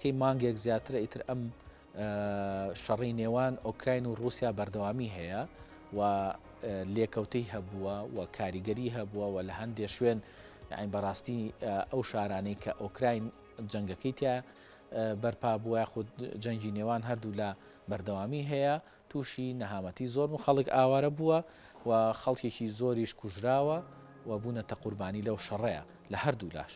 کەی مانگێک زیاترە ئیتر ئەم شەڕی نێوان ئۆکراین و رووسیا بەردەوامی هەیە و لێکەوتەی هەبووە و کاریگەری هەبووە و لە هەندێک شوێن یعنی بەڕاستی ئەو شارانەی کە ئۆکراین جەنگەکەی تیا بەرپا بووە خود جەنگی نێوان هەردوو لە بەردەوامی هەیە تووشی نەهامەتی زۆر و خەڵک ئاوارە بووە و خەڵکێکی زۆریش کوژراوە و بوونەتە قوربانی لەو شەڕەیە لە هەردوو لاش.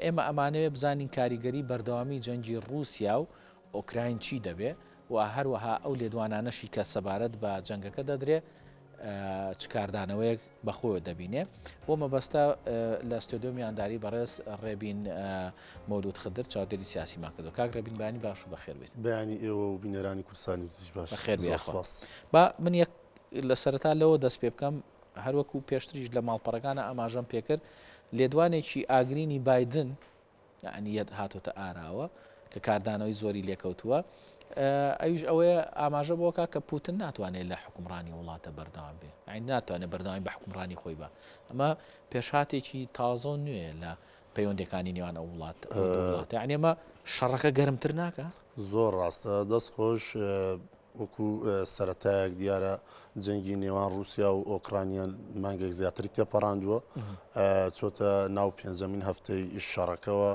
ئێمە ئەمانەوێ بزانین کاریگەری بەردەوامی جەنگی رووسیا و ئۆکراین چی دەبێ و هەروەها ئەو لێدوانانەشی کە سەبارەت بە جەنگەکە دەدرێ چ کاردانەوەیەک بەخۆوە دەبینێ بۆ مەبەستە لە ستۆدیۆ میانداری بەڕێز ڕێبین مەولود خدر چاودێری سیاسیمان کردو. کاک ڕێبین بانی باش و بەخێر بێت. بەیانی ئێوە و بینەرانی کورسانی باش بەخێر بێت. با من یەک لە سەرەتا لەوە دەست پێ بکەم هەروەکو پێشتریش لە ماڵپەڕەکانە ئاماژەم پێکرد لێدوانێکی ئاگرینی بایدن یعنی هاتۆتە ئاراوە کە کاردانەوەی زۆری لێکەوتووە ئەویش ئەوەیە ئاماژە بۆکە کە پوتن ناتوانێت لە حکومڕانی وڵاتە بەردەوام بێ ئەین ناتوانێت بەردەوامی بە حکومڕانی خۆی بە ئەمە پێشهاتێکی تازە نوێ لە پەیوەندەکانی نێوان ئەو وڵات یعنی ئەمە شەڕەکە گەرمتر ناکە زۆر ڕاستە دەست خۆش وەکو سەرەتایەک دیارە جەنگی نێوان رووسیا و ئۆکرانیان مانگێک زیاتری تێپەڕاندووە چۆتە ناو پێنجەمین هەفتەی شەڕەکەەوە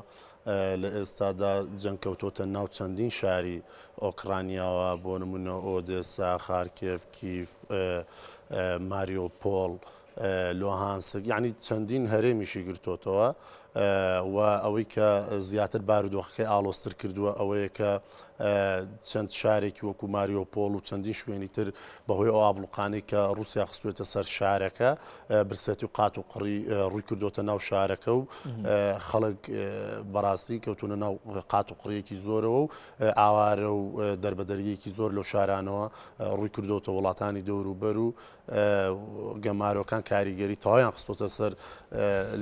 لە ئێستادا جەنگ کەوتۆتە ناو چەندین شاری ئۆکرانیاوە بۆ نمونە ئۆدێسا خارکێف کیف ماریۆپۆڵ لۆهانسک یعنی چەندین هەرێمیشی گرتوتەوە و ئەوەی کە زیاتر بارودۆخەکەی ئاڵۆستر کردووە ئەوەیە کە چەند شارێکی وەکو ماریۆپۆڵ و چەندین شوێنی تر بەهۆی ئەو ئابلوقانەی کە رووسیا خستوێتە سەر شارەکە برسەتی و قات و قڕی ڕووی کردوتە ناو شارەکە و خەڵک بەڕاستی کەوتونە ناو قات و قڕیەکی زۆرەوە و ئاوارە و دەربەدەریەکی زۆر لەو شارانەوە ڕووی کردوتە وڵاتانی دەوروبەر و گەمارۆکان کاریگەری تەواویان خستۆتە سەر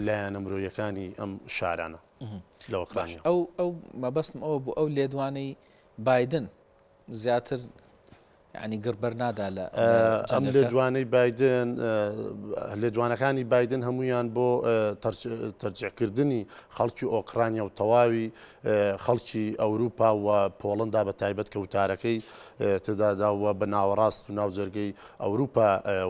لایەنە مرۆیەکانی ئەم شارانە لە ئۆکرانیا. ئەو مەبەستم ئەوە بوو ئەو لێدوانەی بایدن زیاتر ینی گڕبەر نادا لە ئەم لێدوانەی بایدن لێدوانەکانی بایدن هەمویان بۆ تەرجیعکردنی خەڵکی ئۆکرانیا و تەواوی خەڵکی ئەوروپا و پۆڵندا بە تایبەت کەوتارەکەی تداداوە بە ناوەڕاست و ناوجەرگەی ئەوروپا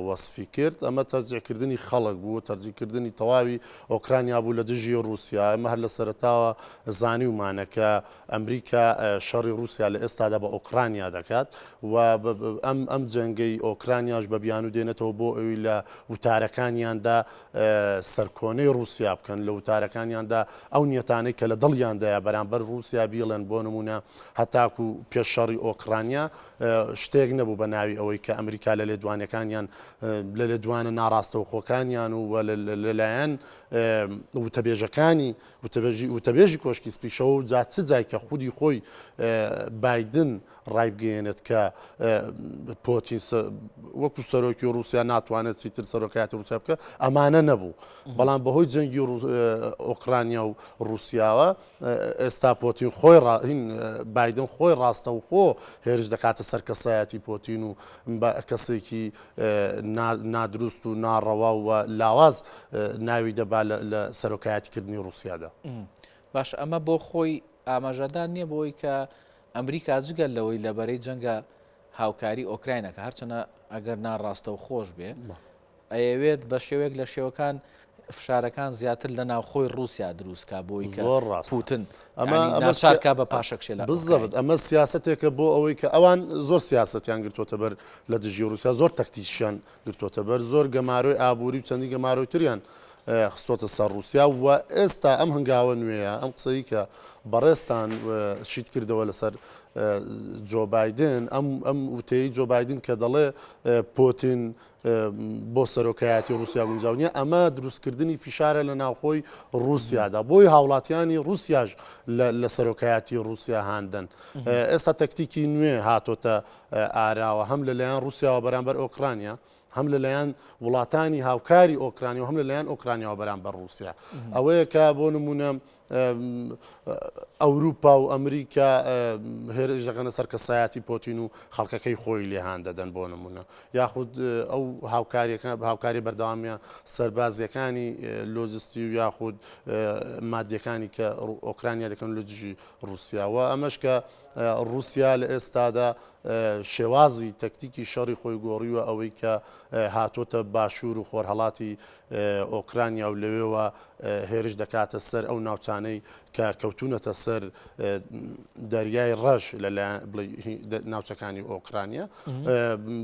وەسفی کرد ئەمە تەرجیعکردنی خەڵک بوو تەرجیعکردنی تەواوی ئۆکرانیا بوو لە دژی رووسیا ئەمە هەر لە سەرەتاوە زانیومانە کە ئەمریکا شەڕی رووسیا لە ئێستادا بە ئۆکرانیا دەکات و ئەم جەنگەی ئۆکرانیاش بە بیان و دێنێتەوە بۆ ئەوی لە وتارەکانیاندا سەرکۆنەی رووسیا بکەن لە وتارەکانیاندا ئەو نیەتانەی کە لە دڵیاندایە بەرامبەر رووسیا بیڵێن بۆ نمونە هەتاکو پێش شەڕی ئۆکرانیا شتێک نەبوو بە ناوی ئەوەی کە ئەمریکا لە لێدوانەکانیان لە لێدوانە ناڕاستەوخۆکانیان و لەلایەن وتەبێژەکانی وتەبێژی کۆشکی سپیشەوە و جا چ جای کە خودی خۆی بایدن ڕای بگەێنێت کە پۆتین وەکو سەرۆکی رووسیا ناتوانێت چیتر سەرۆکایەتی رووسیا بکە ئەمانە نەبوو بەڵام بەهۆی جەنگی ئۆکرانیا و رووسیاوە ئێستا پۆتین خۆی بایدن خۆی ڕاستە و خۆ هێرش دەکاتە سەر کەسایەتی پۆتین و کەسێکی نادروست و ناڕەوا و لاواز ناوی دەبا لە سەرۆکایەتیکردنی رووسیادا. باش ئەمە بۆ خۆی ئاماژەدان نییە بۆی کە ئەمریکا جگەل لەوەی لەبەرەی جەنگە هاوکاری ئۆکراینەکە هەرچەنە ئەگەر ناڕاستە و خۆش بێ ئەیەوێت بە شێوەیەک لە شێوەکان فشارەکان زیاتر لە ناوخۆی رووسیا دروستکە بۆی کە پوتن ئەمە شارکە بە پاشەکشێ بزەبت ئەمە سیاسەتێکە بۆ ئەوەی کە ئەوان زۆر سیاسەتیان گرتوۆتە بەر لە دژی رووسیا زۆر تەکتیشیان گرتوۆتە بەر زۆر گەمارۆی ئابووری و چەندی گەمارۆی تریان خستۆتە سەر رووسیا و ئێستا ئەم هەنگاوە نوێیە ئەم قسەی کە بەڕێستان شیت کردەوە لەسەر جۆ بایدن ئەم وتەیە جۆ بایدن کە دەڵێ پۆتین بۆ سەرۆکایەتی رووسیا گونجاو نییە ئەمە دروستکردنی فیشارە لە ناوخۆی رووسیادا بۆی هاوڵاتیانی رووسیاش لە سەرۆکایەتی رووسیا هاندن ئێستا تەکتیکی نوێ هاتۆتە ئاراوە هەم لەلایەن رووسیاوە بەرامبەر ئۆکرانیا هەم لەلایەن وڵاتانی هاوکاری ئۆکرانی و هەم لەلایەن ئۆکرانیاوە بەرامبەر رووسیا ئەوەیە کە بۆ نمونە ئەوروپا و ئەمریکا هێرش دەکەنە سەر کەسایەتی پۆتین و خەڵکەکەی خۆی لێهان دەدەن بۆ نمونە یاخود ئەو هاوکاری بەردەوامیە سەربازیەکانی لۆجستی و یاخود مادیەکانی کە ئۆکرانیا دەکەن لە دژی رووسیاوە ئەمەش کە رووسیا لە ئێستادا شێوازی تەکتیکی شەڕی خۆی گۆڕیوە ئەوەی کە هاتۆتە باشوور و خۆرهەڵاتی ئۆکرانیا و لەوێەوە هێرش دەکاتە سەر ئەو ناوچانەی کە کەوتونەتە سەر دەریای ڕەش لە ناوچەکانی ئۆکرانیا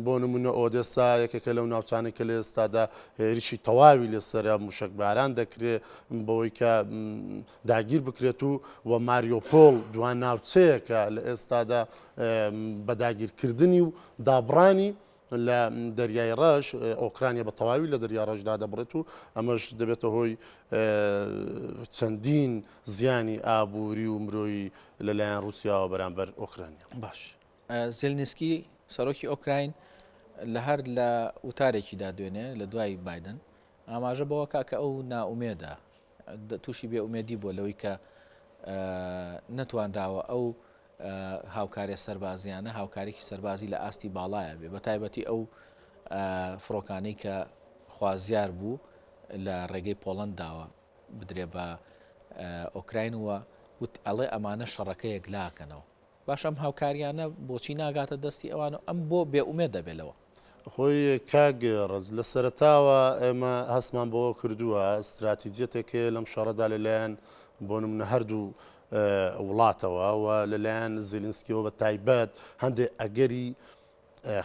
بۆ نمونە ئۆدێسا یەکێکە لەو ناوچانەی کە لە ئێستادا هێرشی تەواوی لەسرە موشکباران دەکرێت بەوەی کە داگیر بکرێت و ماریۆپۆڵ جوان ناوچەیەکە لە ئێستادا بە داگیرکردنی و دابڕانی لە دەریای ڕەش ئۆکرانیا بە تەواوی لە دەریا ڕەشدا دەبڕێت و ئەمەش دەبێتە هۆی چەندین زیانی ئابووری و مرۆیی لەلایەن رووسیاوە بەرامبەر ئۆکرانیا. باش زێلنسکی سەرۆکی ئۆکراین لە هەر لە وتارێکیدا دوێنێ لە دوای بایدن ئاماژە بەوە کاکە ئەو ناومێدە تووشی بێئومێدی بۆ لەوەی کە نەتوانداوە ئەو هاوکاری سەربازیانە هاوکارێکی سەربازی لە ئاستی باڵایە بێ بە تایبەتی ئەو فڕۆکانەی کە خوازیار بوو لە ڕێگەی پۆڵەنداوە بدرێ بە ئۆکراین وە ئەڵێ ئەمانە شەڕەکە یەکلاکەنەوە باش ئەم هاوکاریانە بۆچی ناگاتە دەستی ئەوانە ئەم بۆ بێئومێد دەبێتەوە خۆی کاگەڕز لە سەرتاوە ئێمە هەستمان بەوە کردووە استراتیجێتێکێ لەم شەڕەدا لەلایەن بۆ نمونە هەردوو وڵاتەوە و لەلایەن زیلنسکیەوە بە تایبەت هەندێک ئەگەری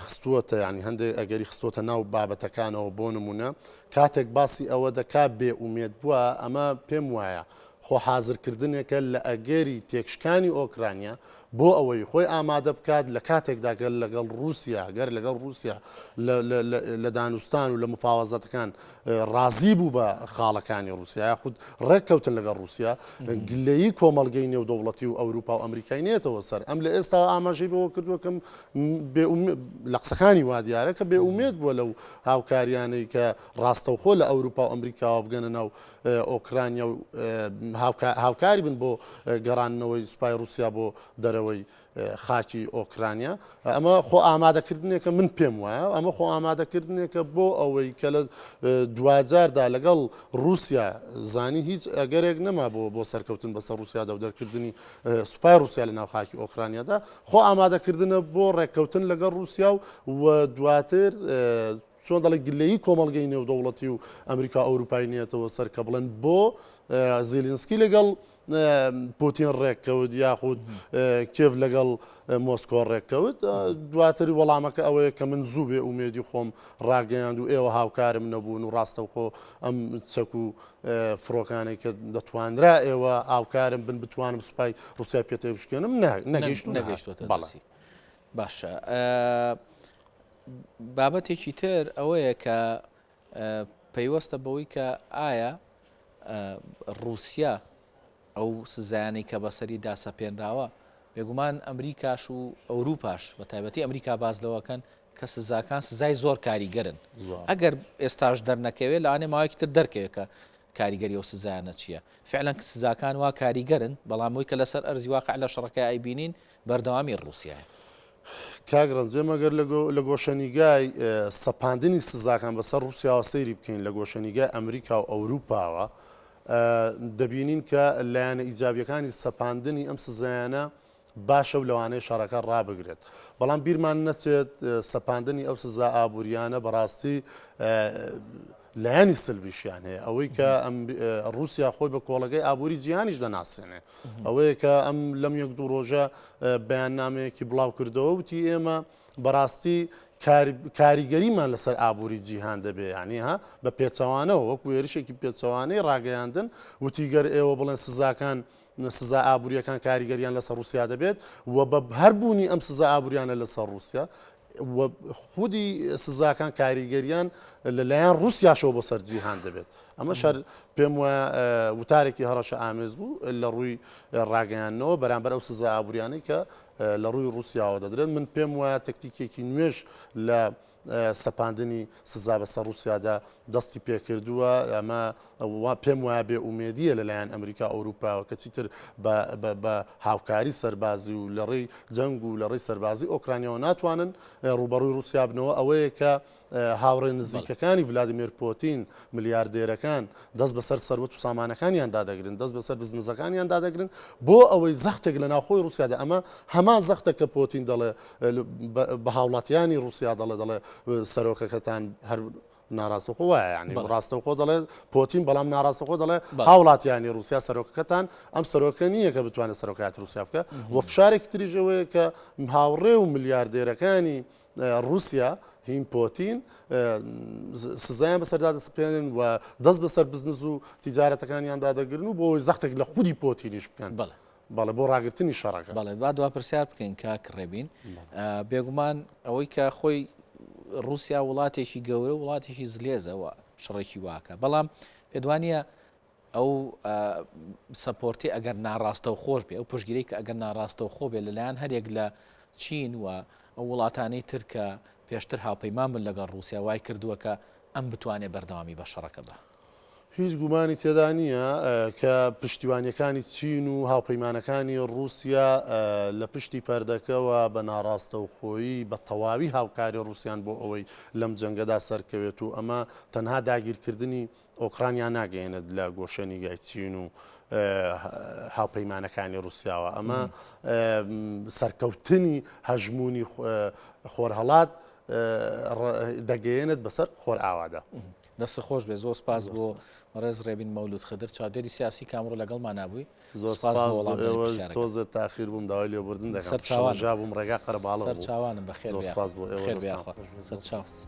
خستووەتە ینی هەندێک ئەگەری خستۆتە ناو بابەتەکانەوە بۆ نمونە کاتێک باسی ئەوە دەکات بێئومێد بووە ئەمە پێم وایە خۆ حازرکردنێکە لە ئەگەری تێکشکانی ئۆکرانیا بۆ ئەوەی خۆی ئامادە بکات لە کاتێکدا گەر لەگەڵ رووسیا گەر لەگەڵ رووسیا لە دانوستان و لە مفاوەزەتەکان ڕازی بوو بە خاڵەکانی رووسیا یاخود ڕێککەوتن لەگەڵ رووسیا گلەیی کۆمەڵگەی نێودەوڵەتی و ئەوروپا و ئەمریکای نێتەوە سەر ئەم لە ئێستا ئاماژەی بەوە کردووەکەم لە قسەکانی وا دیارە کە بێئومێد بووە لەو هاوکاریانەی کە ڕاستەوخۆ لە ئەوروپا و ئەمریکاوە بگەنە ناو ئۆکرانیا و هاوکاری بن بۆ گەڕانەوەی سوپای رووسیا بۆ دەرەوەی خاکی ئۆکرانیا ئەمە خۆ ئامادەکردنێکە من پێم وایە ئەمە خۆ ئامادەکردنێکە بۆ ئەوەی کە لە دوجاردا لەگەڵ رووسیا زانی هیچ ئەگەرێک نەما بۆ سەرکەوتن بەسەر رووسیادا و دەرکردنی سوپای رووسیا لە ناو خاکی ئۆکرانیادا خۆ ئامادەکردنە بۆ ڕێککەوتن لەگەڵ رووسیا و دواتر چۆن دەڵێ گلەیی کۆمەڵگەی نێودەوڵەتی و ئەمریکا ئەوروپای نێتەوە سەر کە بڵێن بۆ زیلنسکی لەگەڵ پوتین ڕێککەوت یاخود کێف لەگەڵ مۆسکۆ ڕێککەوت دواتری وەڵامەکە ئەوەیە کە من زوو بێ ئومێدی خۆم ڕاگەیاند و ئێوە هاوکارم نەبوون و ڕاستەوخۆ ئەم چەک و فڕۆکانێک کە دەتوانرا ئێوە هاوکارم بن بتوانم سوپای رووسیا پێتێ بشکێنم نەگەیشتوە باشە بابەتێکی تر ئەوەیە کە پەیوەستە بەوەی کە ئایا رووسیا ئەو سزایانی کە بەسەری داسەپێنراوە بێگومان ئەمریکاش و ئەوروپاش بە تایبەتی ئەمریکا باز لەوەکەن کە سزاکان سزای زۆر کاریگەرن ئەگەر ئێستاش دەرنەکەوێت لە ئاێ ماوەیەکی تر دەرکەوێت کە کاریگەری ئەو سزایانە چییە فعلەن سزاکان وا کاریگەرن بەڵامەوەی کە لەسەر ئەرزی واقع لە شەڕەکە ئایبینین بەردەوامی ڕووسیایە کاگڕەنجێمەگەر لە گۆشەنیگای سەپاندنی سزاکان بەسەر رووسیاوە سەیری بکەین لە گۆشەنیگای ئەمریکا و ئەوروپاوە دەبینین کە لایەنە ئیجابیەکانی سەپاندنی ئەم سزایانە باشە و لەوانەیە شەڕەکە ڕابگرێت بەڵام بیرمان نەچێت سەپاندنی ئەو سزا ئابوووریانە بەڕاستی لایەنی سلبیشیان هەیە ئەوەی کە رووسیا خۆی بە کۆڵەکەی ئابووری جیهانیش دەناسێنێ ئەوەیە کە ئەم لەم یەک دوو ڕۆژە بەیاننامەیەکی بڵاو کردەوە وتی ئێمە بەڕاستی کاریگەریمان لەسەر ئابووری جیهان دەبێ ینی ها بە پێچەوانەوە وەکو ێرشێکی پێچەوانەی ڕاگەیاندن وتیگەر ئێوە بڵێن سزاکان سزا ئابوووریەکان کاریگەریان لەسەر رووسیا دەبێت و بە هەربوونی ئەم سزا ئابوووریانە لەسەر رووسیا خودی سزاکان کاریگەریان لەلایەن رووسیاشەوە بۆ سەر جیهان دەبێت ئەمە شەر پێم وایە وتارێکی هەڕەشە ئامێز بوو لە ڕووی ڕاگەیانەوە بەرامبەر ئەو سزا ئابوووریانەی کە لە ڕووی رووسیاوە دەدرێت من پێم وایە تەکتیکێکی نوێژ لە سەپاندنی سزا بەسەر رووسیادا دەستی پێکردووە ئەمە پێم وایە بێ ئومێدیە لەلایەن ئەمریکا ئەوروپاوە کە چیتر بە هاوکاری سەربازی و لە ڕێی جەنگ و لە ڕێی سەربازی ئۆکرانیەوە ناتوانن ڕوبەڕووی رووسیا بنەوە ئەوەیە کە هاوڕێ نزیکەکانی ڤلادیمیر پۆتین ملیاردێرەکان دەست بەسەر سەروەت و سامانەکانیان دادەگرن دەست بەسەر بزنسەکانیان دادەگرن بۆ ئەوەی زەختێک لە ناوخۆی رووسیادا ئەمە هەمان زەختە کە پۆتین دەڵێ بە هاوڵاتیانی رووسیا دەڵێ سەرۆکەکەتان هەر ناڕاستەخۆ وایە ینی ڕاستەخۆ دەڵێ پۆتین بەڵام ناڕاستەخۆ دەڵێ هاوڵاتیانی رووسیا سەرۆکەکەتان ئەم سەرۆکە نییە کە بتوانێت سەرۆکایەتی رووسیا بکە وە فشارێکی تریژەوەیە کە هاوڕێ و ملیاردێرەکانی رووسیا هین پۆتین سزایان بەسەردا دەسپێنن و دەست بەسەر بزنس و تیجارەتەکانیان دادەگرن و بۆ زەختێک لە خودی پۆتینیش بکەن بەڵێ بۆ ڕاگررتنی شەڕەکە بەڵێ با دوا پرسیار بکەین کاک ڕێبین بێگومان ئەوەی کە خۆی رووسیا وڵاتێکی گەورە وڵاتێکی زلێزەوە شڕێکی واکە بەڵام پێدوانە ئەو سەپۆرتی ئەگەر ناڕاستە و خۆش بێ ئەو پشگیری کە ئەگەر ناڕاستە و خۆ بێ لەلایەن هەرێک لە چین و ئەو وڵاتانەی ترکە پێشتر هاوپەیمان بن لەگەڵ رووسیا وای کردووە کە ئەم بتوانێت بەردەوامی بە شەڕەکە بە هیچ گومانی تێدا نییە کە پشتیوانیەکانی چین و هاوپەیمانەکانی رووسیا لە پشتی پەردەکەەوە بە ناڕاستە و خۆیی بە تەواوی هاوکاری رووسیان بۆ ئەوەی لەم جەنگەدا سەرکەوێت و ئەمە تەنها داگیرکردنی ئۆکرانیا ناگەێنێت لە گۆشەنیگای چین و هاوپەیمانەکانی رووسیاوە ئەمە سەرکەوتنی هەژمونی خۆرهەڵات دەگەێنێت بەسەر خۆر ئاوادا. دەست خۆش بێ زۆر سپاس بۆ ڕێز ڕێبین مەولود خدر چاودێری سیاسی کامڕۆ لەگەڵمان نبووی زۆر تۆزە تاخیر بووم داوای لێبوردن دەکەم سەر چاوان بووم ڕێگا قەرەباڵغ سەر چاوانم بەخێر سپاس بۆ ئێوە سەر چاو